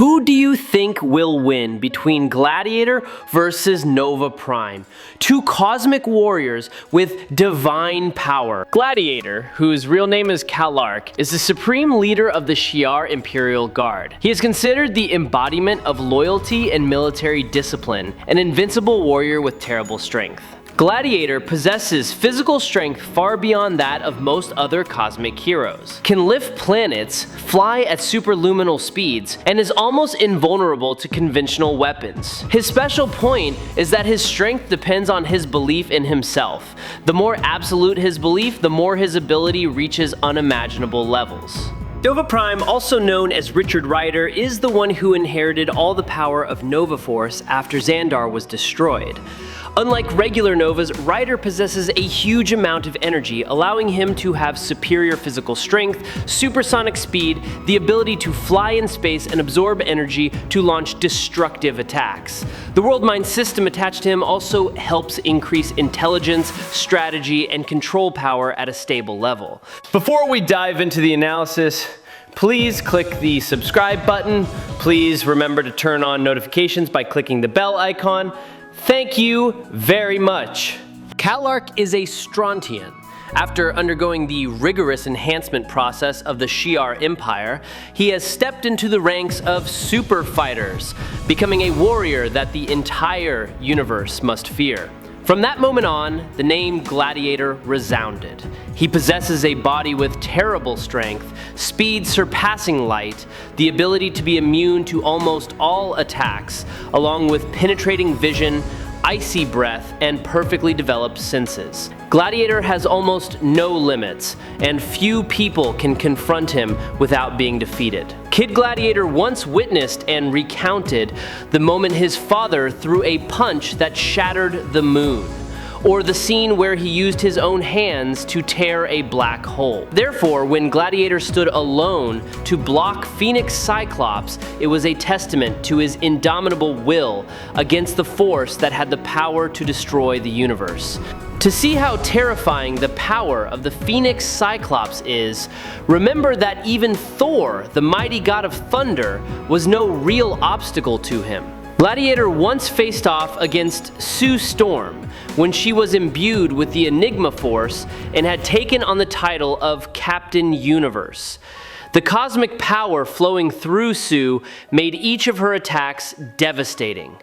Who do you think will win between Gladiator versus Nova Prime? Two cosmic warriors with divine power. Gladiator, whose real name is Kallark, is the supreme leader of the Shi'ar Imperial Guard. He is considered the embodiment of loyalty and military discipline, an invincible warrior with terrible strength. Gladiator possesses physical strength far beyond that of most other cosmic heroes, can lift planets, fly at superluminal speeds, and is almost invulnerable to conventional weapons. His special point is that his strength depends on his belief in himself. The more absolute his belief, the more his ability reaches unimaginable levels. Nova Prime, also known as Richard Rider, is the one who inherited all the power of Nova Force after Xandar was destroyed. Unlike regular Novas, Rider possesses a huge amount of energy, allowing him to have superior physical strength, supersonic speed, the ability to fly in space and absorb energy to launch destructive attacks. The Worldmind system attached to him also helps increase intelligence, strategy, and control power at a stable level. Before we dive into the analysis, please click the subscribe button. Please remember to turn on notifications by clicking the bell icon. Thank you very much. Kallark is a Strontian. After undergoing the rigorous enhancement process of the Shi'ar Empire, he has stepped into the ranks of super fighters, becoming a warrior that the entire universe must fear. From that moment on, the name Gladiator resounded. He possesses a body with terrible strength, speed surpassing light, the ability to be immune to almost all attacks, along with penetrating vision, icy breath, and perfectly developed senses. Gladiator has almost no limits, and few people can confront him without being defeated. Kid Gladiator once witnessed and recounted the moment his father threw a punch that shattered the moon, or the scene where he used his own hands to tear a black hole. Therefore, when Gladiator stood alone to block Phoenix Cyclops, it was a testament to his indomitable will against the force that had the power to destroy the universe. To see how terrifying the power of the Phoenix Cyclops is, remember that even Thor, the mighty god of thunder, was no real obstacle to him. Gladiator once faced off against Sue Storm when she was imbued with the Enigma Force and had taken on the title of Captain Universe. The cosmic power flowing through Sue made each of her attacks devastating,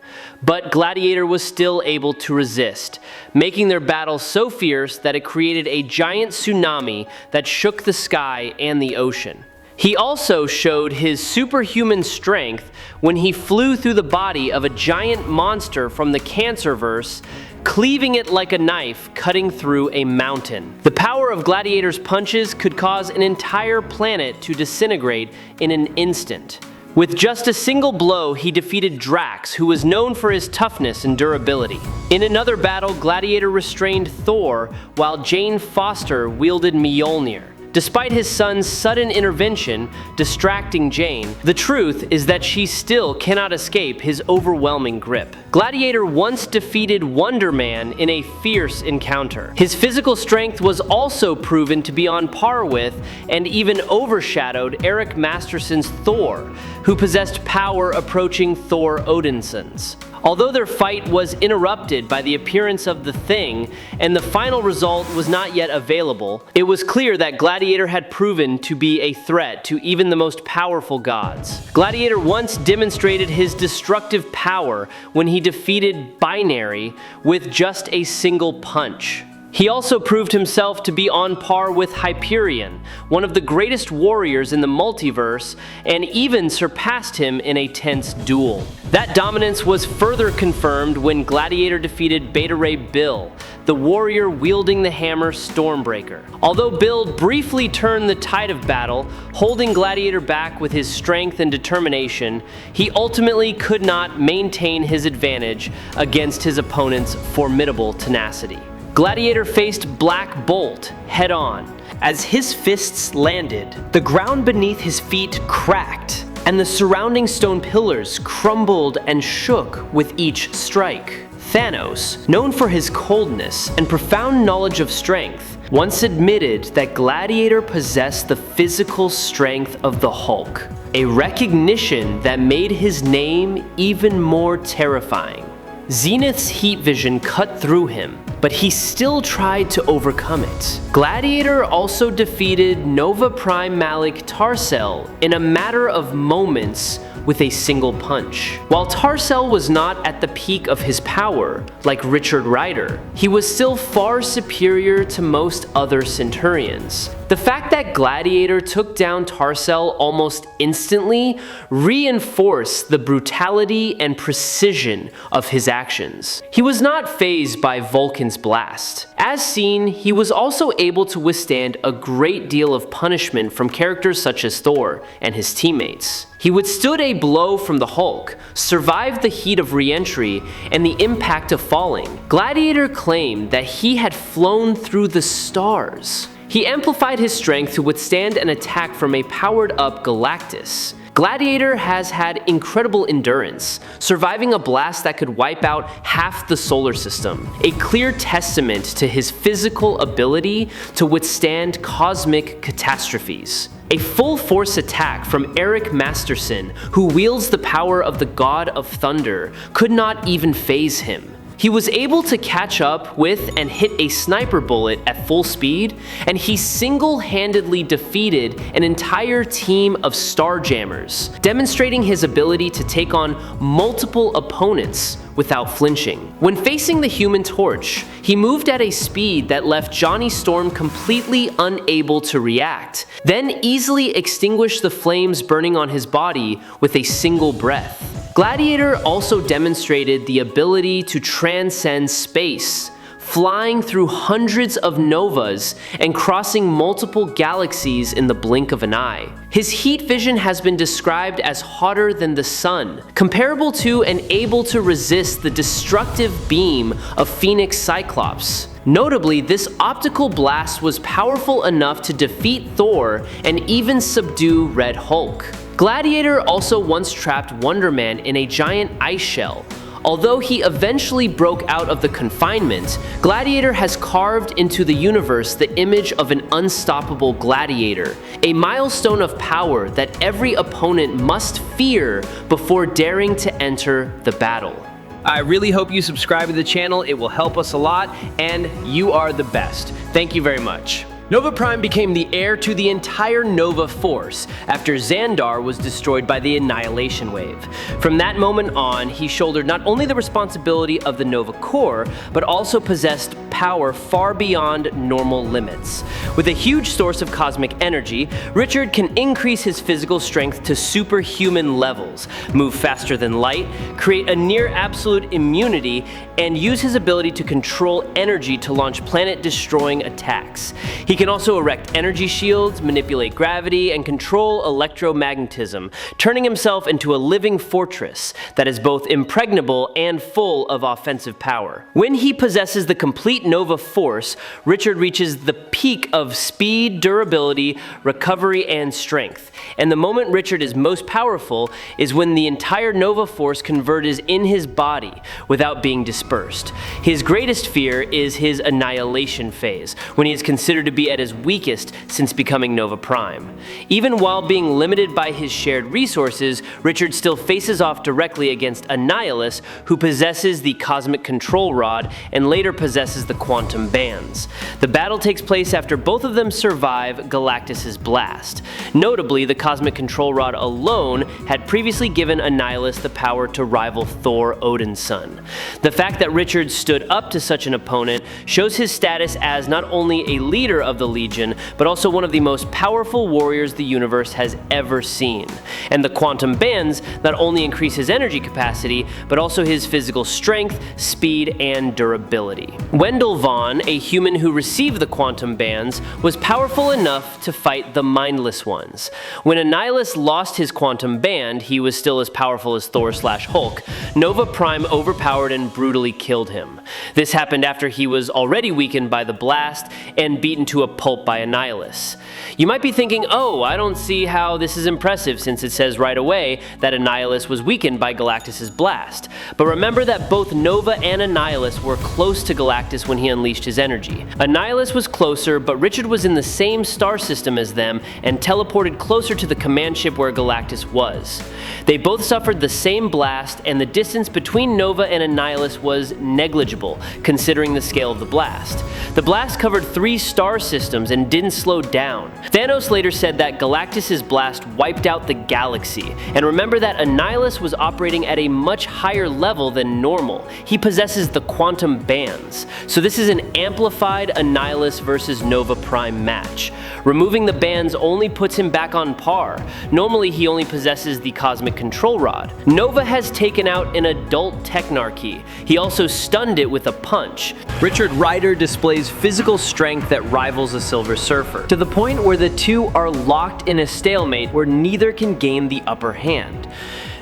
but Gladiator was still able to resist, making their battle so fierce that it created a giant tsunami that shook the sky and the ocean. He also showed his superhuman strength when he flew through the body of a giant monster from the Cancerverse, cleaving it like a knife cutting through a mountain. The power of Gladiator's punches could cause an entire planet to disintegrate in an instant. With just a single blow, he defeated Drax, who was known for his toughness and durability. In another battle, Gladiator restrained Thor, while Jane Foster wielded Mjolnir. Despite his son's sudden intervention distracting Jane, the truth is that she still cannot escape his overwhelming grip. Gladiator once defeated Wonder Man in a fierce encounter. His physical strength was also proven to be on par with and even overshadowed Eric Masterson's Thor, who possessed power approaching Thor Odinson's. Although their fight was interrupted by the appearance of the Thing and the final result was not yet available, it was clear that Gladiator had proven to be a threat to even the most powerful gods. Gladiator once demonstrated his destructive power when he defeated Binary with just a single punch. He also proved himself to be on par with Hyperion, one of the greatest warriors in the multiverse, and even surpassed him in a tense duel. That dominance was further confirmed when Gladiator defeated Beta Ray Bill, the warrior wielding the hammer Stormbreaker. Although Bill briefly turned the tide of battle, holding Gladiator back with his strength and determination, he ultimately could not maintain his advantage against his opponent's formidable tenacity. Gladiator faced Black Bolt head-on. As his fists landed, the ground beneath his feet cracked, and the surrounding stone pillars crumbled and shook with each strike. Thanos, known for his coldness and profound knowledge of strength, once admitted that Gladiator possessed the physical strength of the Hulk. a recognition that made his name even more terrifying. Zenith's heat vision cut through him, but he still tried to overcome it. Gladiator also defeated Nova Prime Malik Tarcel in a matter of moments with a single punch. While Tarcel was not at the peak of his power, like Richard Rider, he was still far superior to most other Centurions. The fact that Gladiator took down Tarcel almost instantly reinforced the brutality and precision of his actions. He was not fazed by Vulcan's blast. As seen, he was also able to withstand a great deal of punishment from characters such as Thor and his teammates. He withstood a blow from the Hulk, survived the heat of re-entry, and the impact of falling. Gladiator claimed that he had flown through the stars. He amplified his strength to withstand an attack from a powered-up Galactus. Gladiator has had incredible endurance, surviving a blast that could wipe out half the solar system, a clear testament to his physical ability to withstand cosmic catastrophes. A full-force attack from Eric Masterson, who wields the power of the God of Thunder, could not even faze him. He was able to catch up with and hit a sniper bullet at full speed, and he single-handedly defeated an entire team of Starjammers, demonstrating his ability to take on multiple opponents without flinching. When facing the Human Torch, he moved at a speed that left Johnny Storm completely unable to react, then easily extinguished the flames burning on his body with a single breath. Gladiator also demonstrated the ability to transcend space, flying through hundreds of novas and crossing multiple galaxies in the blink of an eye. His heat vision has been described as hotter than the sun, comparable to and able to resist the destructive beam of Phoenix Cyclops. Notably, this optical blast was powerful enough to defeat Thor and even subdue Red Hulk. Gladiator also once trapped Wonder Man in a giant ice shell. Although he eventually broke out of the confinement, Gladiator has carved into the universe the image of an unstoppable gladiator, a milestone of power that every opponent must fear before daring to enter the battle. I really hope you subscribe to the channel. It will help us a lot, and you are the best. Thank you very much. Nova Prime became the heir to the entire Nova Force after Xandar was destroyed by the Annihilation Wave. From that moment on, he shouldered not only the responsibility of the Nova Corps, but also possessed power far beyond normal limits. With a huge source of cosmic energy, Richard can increase his physical strength to superhuman levels, move faster than light, create a near absolute immunity, and use his ability to control energy to launch planet-destroying attacks. He can also erect energy shields, manipulate gravity, and control electromagnetism, turning himself into a living fortress that is both impregnable and full of offensive power. When he possesses the complete Nova Force, Richard reaches the peak of speed, durability, recovery, and strength. And the moment Richard is most powerful is when the entire Nova Force converges in his body without being dispersed. His greatest fear is his annihilation phase, when he is considered to be at his weakest since becoming Nova Prime. Even while being limited by his shared resources, Richard still faces off directly against Annihilus, who possesses the Cosmic Control Rod and later possesses the Quantum Bands. The battle takes place after both of them survive Galactus's blast. Notably, the Cosmic Control Rod alone had previously given Annihilus the power to rival Thor, Odin's son. The fact that Richard stood up to such an opponent shows his status as not only a leader of the Legion, but also one of the most powerful warriors the universe has ever seen. And the Quantum Bands not only increase his energy capacity, but also his physical strength, speed, and durability. Wendell Vaughn, a human who received the Quantum Bands, was powerful enough to fight the Mindless Ones. When Annihilus lost his Quantum Band, he was still as powerful as Thor/Hulk. Nova Prime overpowered and brutally killed him. This happened after he was already weakened by the blast and beaten to a pulp by Annihilus. You might be thinking, oh, I don't see how this is impressive since it says right away that Annihilus was weakened by Galactus's blast. But remember that both Nova and Annihilus were close to Galactus when he unleashed his energy. Annihilus was closer, but Richard was in the same star system as them and teleported closer to the command ship where Galactus was. They both suffered the same blast, and the distance between Nova and Annihilus was negligible, considering the scale of the blast. The blast covered 3 star systems and didn't slow down. Thanos later said that Galactus' blast wiped out the galaxy, and remember that Annihilus was operating at a much higher level than normal. He possesses the quantum bands, so this is an amplified Annihilus versus Nova Prime match. Removing the bands only puts him back on par. Normally he only possesses the cosmic control rod. Nova has taken out an adult Technarchy. He also stunned it with a punch. Richard Rider displays physical strength that rivals a Silver Surfer, to the point where the two are locked in a stalemate where neither can gain the upper hand.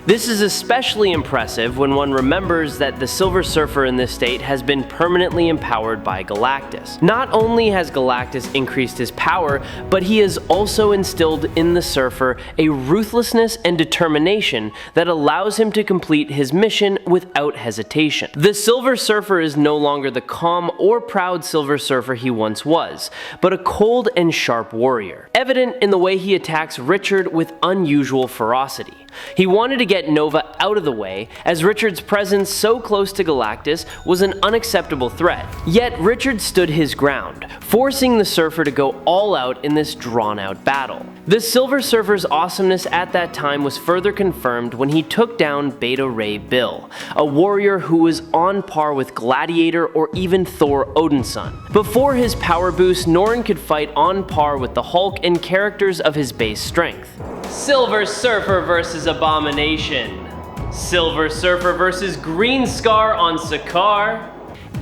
This is especially impressive when one remembers that the Silver Surfer in this state has been permanently empowered by Galactus. Not only has Galactus increased his power, but he has also instilled in the Surfer a ruthlessness and determination that allows him to complete his mission without hesitation. The Silver Surfer is no longer the calm or proud Silver Surfer he once was, but a cold and sharp warrior, evident in the way he attacks Richard with unusual ferocity. He wanted to get Nova out of the way, as Richard's presence so close to Galactus was an unacceptable threat. Yet Richard stood his ground, forcing the Surfer to go all out in this drawn-out battle. The Silver Surfer's awesomeness at that time was further confirmed when he took down Beta Ray Bill, a warrior who was on par with Gladiator or even Thor Odin's son. Before his power boost, Norrin could fight on par with the Hulk and characters of his base strength. Silver Surfer versus Abomination. Silver Surfer versus Green Scar on Sakaar.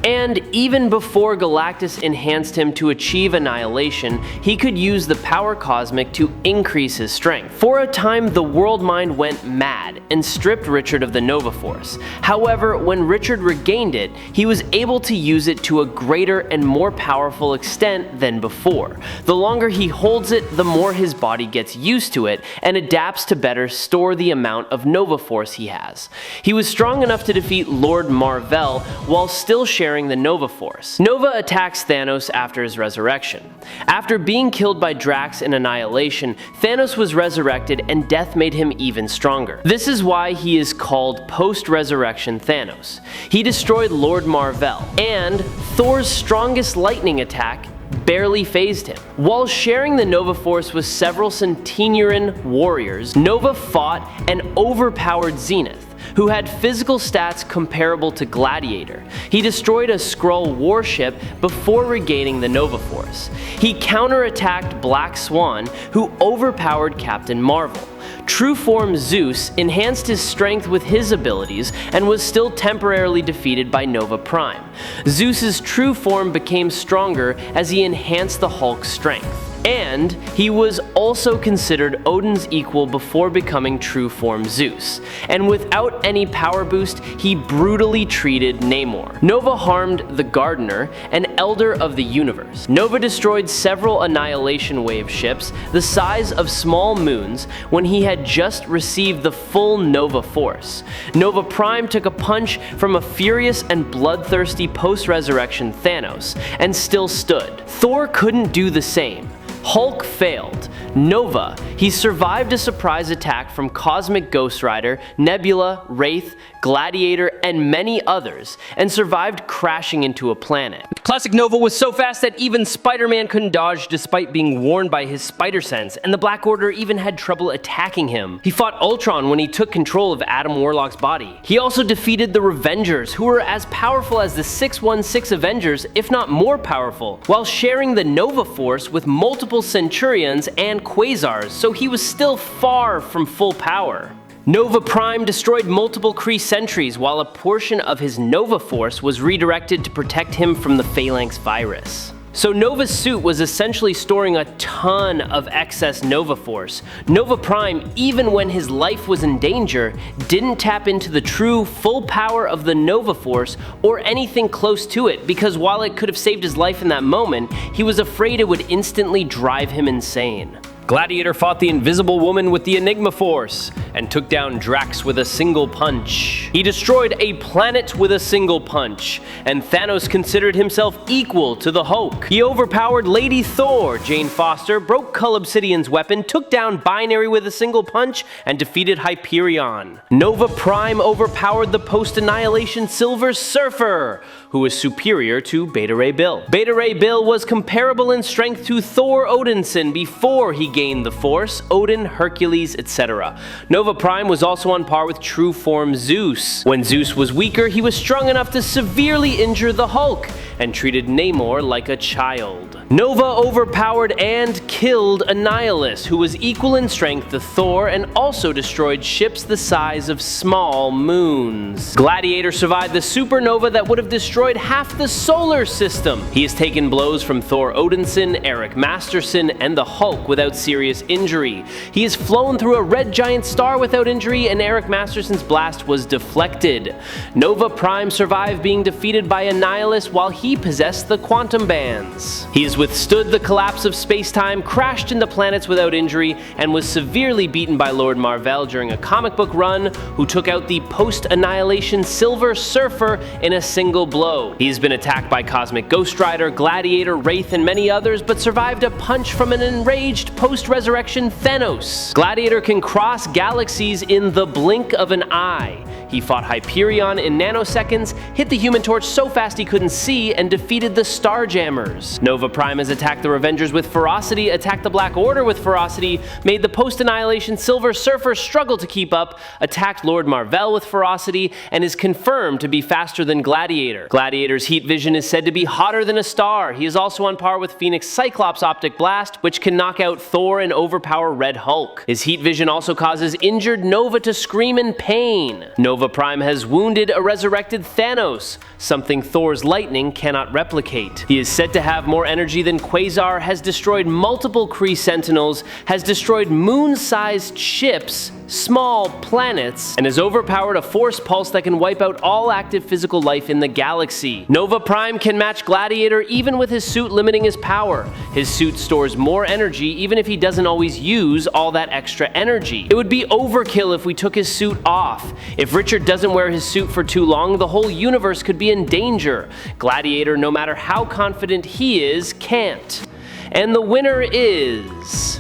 And even before Galactus enhanced him to achieve annihilation, he could use the power cosmic to increase his strength. For a time, the Worldmind went mad and stripped Richard of the Nova Force. However, when Richard regained it, he was able to use it to a greater and more powerful extent than before. The longer he holds it, the more his body gets used to it and adapts to better store the amount of Nova Force he has. He was strong enough to defeat Lord Mar-Vell while still sharing the Nova Force. Nova attacks Thanos after his resurrection. After being killed by Drax in Annihilation, Thanos was resurrected and death made him even stronger. This is why he is called post-resurrection Thanos. He destroyed Lord Mar-Vell, and Thor's strongest lightning attack barely phased him. While sharing the Nova Force with several Centenarian warriors, Nova fought an overpowered Zenith, who had physical stats comparable to Gladiator. He destroyed a Skrull warship before regaining the Nova Force. He counterattacked Black Swan, who overpowered Captain Marvel. True form Zeus enhanced his strength with his abilities and was still temporarily defeated by Nova Prime. Zeus's true form became stronger as he enhanced the Hulk's strength. And he was also considered Odin's equal before becoming true form Zeus. And without any power boost, he brutally treated Namor. Nova harmed the Gardener, an elder of the universe. Nova destroyed several Annihilation Wave ships the size of small moons when he had just received the full Nova Force. Nova Prime took a punch from a furious and bloodthirsty post-resurrection Thanos, and still stood. Thor couldn't do the same. Hulk failed. Nova, he survived a surprise attack from Cosmic Ghost Rider, Nebula, Wraith, Gladiator, and many others, and survived crashing into a planet. Classic Nova was so fast that even Spider-Man couldn't dodge despite being warned by his spider sense, and the Black Order even had trouble attacking him. He fought Ultron when he took control of Adam Warlock's body. He also defeated the Revengers, who were as powerful as the 616 Avengers, if not more powerful, while sharing the Nova Force with multiple Centurions and Quasars, so he was still far from full power. Nova Prime destroyed multiple Kree sentries while a portion of his Nova Force was redirected to protect him from the Phalanx virus. So Nova's suit was essentially storing a ton of excess Nova Force. Nova Prime, even when his life was in danger, didn't tap into the true full power of the Nova Force or anything close to it, because while it could have saved his life in that moment, he was afraid it would instantly drive him insane. Gladiator fought the Invisible Woman with the Enigma Force and took down Drax with a single punch. He destroyed a planet with a single punch, and Thanos considered himself equal to the Hulk. He overpowered Lady Thor, Jane Foster, broke Cull Obsidian's weapon, took down Binary with a single punch, and defeated Hyperion. Nova Prime overpowered the post-annihilation Silver Surfer, who was superior to Beta Ray Bill. Beta Ray Bill was comparable in strength to Thor Odinson before he gained the Force, Odin, Hercules, etc. Nova Prime was also on par with true form Zeus. When Zeus was weaker, he was strong enough to severely injure the Hulk, and treated Namor like a child. Nova overpowered and killed Annihilus, who was equal in strength to Thor and also destroyed ships the size of small moons. Gladiator survived the supernova that would have destroyed half the solar system. He has taken blows from Thor Odinson, Eric Masterson, and the Hulk without serious injury. He has flown through a red giant star without injury, and Eric Masterson's blast was deflected. Nova Prime survived being defeated by Annihilus while he possessed the quantum bands. He has withstood the collapse of space-time, crashed into planets without injury, and was severely beaten by Lord Marvel during a comic book run, who took out the post-annihilation Silver Surfer in a single blow. He has been attacked by Cosmic Ghost Rider, Gladiator, Wraith, and many others, but survived a punch from an enraged post-resurrection Thanos. Gladiator can cross galaxies in the blink of an eye. He fought Hyperion in nanoseconds, hit the Human Torch so fast he couldn't see, and defeated the Starjammers. Nova Prime has attacked the Revengers with ferocity, attacked the Black Order with ferocity, made the post-annihilation Silver Surfer struggle to keep up, attacked Lord Marvel with ferocity, and is confirmed to be faster than Gladiator. Gladiator's heat vision is said to be hotter than a star. He is also on par with Phoenix Cyclops' Optic Blast, which can knock out Thor and overpower Red Hulk. His heat vision also causes injured Nova to scream in pain. Nova Prime has wounded a resurrected Thanos, something Thor's lightning cannot replicate. He is said to have more energy than Quasar, has destroyed multiple Kree Sentinels, has destroyed moon-sized ships, small planets, and has overpowered a force pulse that can wipe out all active physical life in the galaxy. Nova Prime can match Gladiator even with his suit limiting his power. His suit stores more energy even if he doesn't always use all that extra energy. It would be overkill if we took his suit off. If Richard doesn't wear his suit for too long, the whole universe could be in danger. Gladiator, no matter how confident he is, can't. And the winner is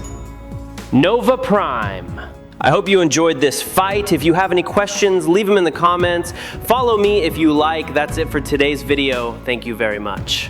Nova Prime. I hope you enjoyed this fight. If you have any questions, leave them in the comments. Follow me if you like. That's it for today's video. Thank you very much.